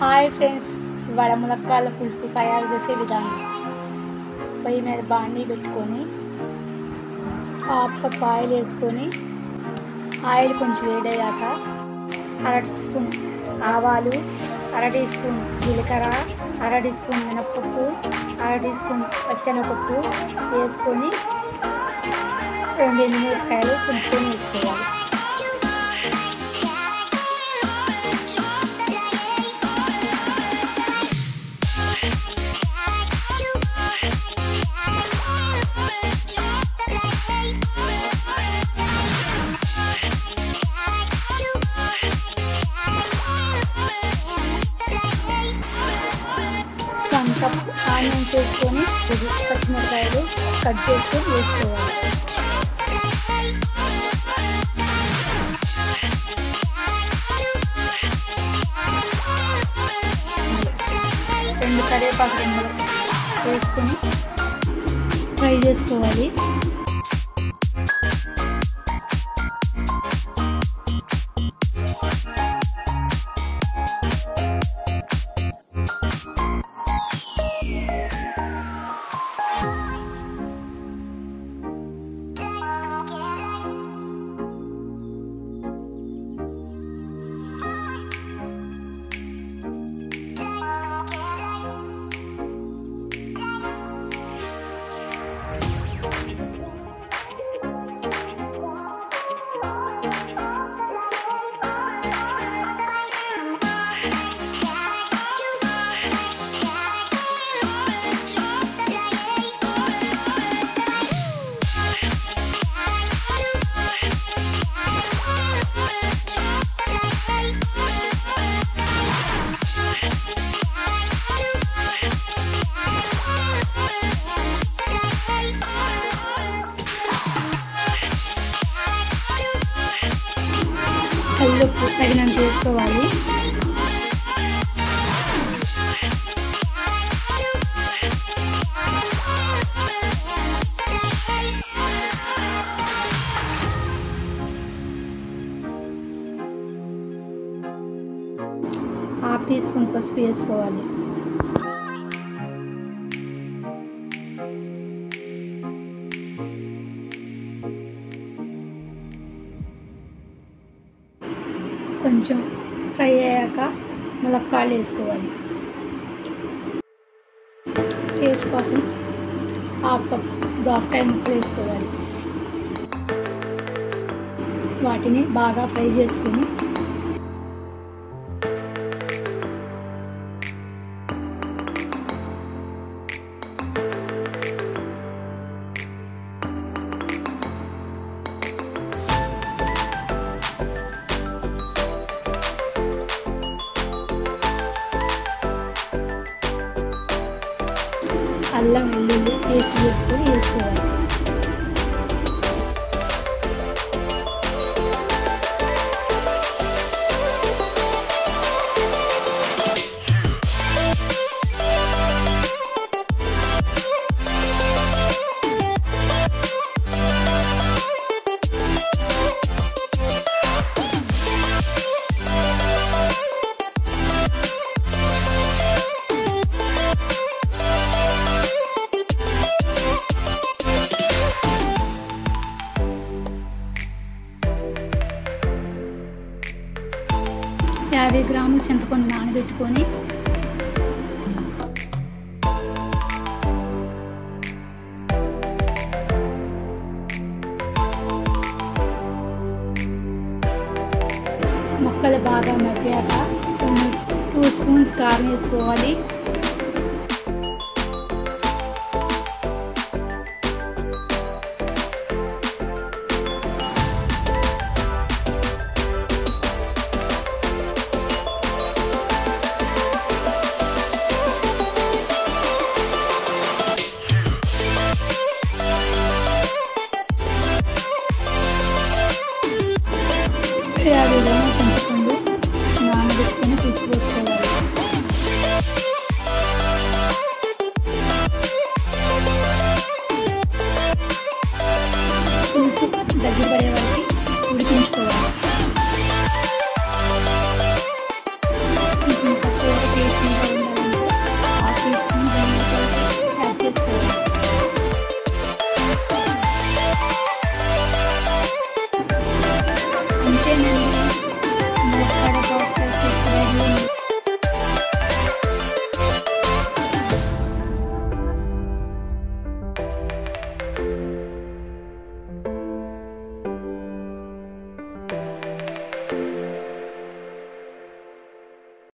Hi friends, ఇవాళ ములక్కాయల పులుసు తయారు చేసే విధానం. పొయ్యి మీద బాండీ పెట్టుకొని హాఫ్ కప్ ఆయిల్ వేసుకొని ఆయిల్ కొంచెం వేడయ్యాక అర టీ స్పూన్ ఆవాలు, అర టీ స్పూన్ జీలకర్ర, అర టీ స్పూన్ మినప్పప్పు, అర టీ స్పూన్ పచ్చెనపప్పు వేసుకొని 2 ఎండుమిరపకాయలు కొంచెం వేసుకోవాలి. కప్ ఆనియన్స్ వేసుకొని పచ్చిమిరపకాయలు కట్ చేసుకొని వేసుకోవాలి. రెండు కరివేపాకు రెండులు వేసుకొని ఫ్రై చేసుకోవాలి. కల్లుప్పు తగినంత వేసుకోవాలి. హాఫ్ టీ స్పూన్ పసుపు వేసుకోవాలి. కొంచెం ఫ్రై అయ్యాక ములక్కాయలు వేసుకోవాలి. టేస్ట్ కోసం హాఫ్ కప్ దోసకాయ ముక్కలు వేసుకోవాలి. వాటిని బాగా ఫ్రై చేసుకొని అల్లం వెల్లుల్లి పేస్ట్ చేసుకొని వేసుకోవాలి. యాభై గ్రాముల చింతపండు నానబెట్టుకొని ముక్కలు బాగా మగ్గాక 2 స్పూన్స్ కారం వేసుకోవాలి.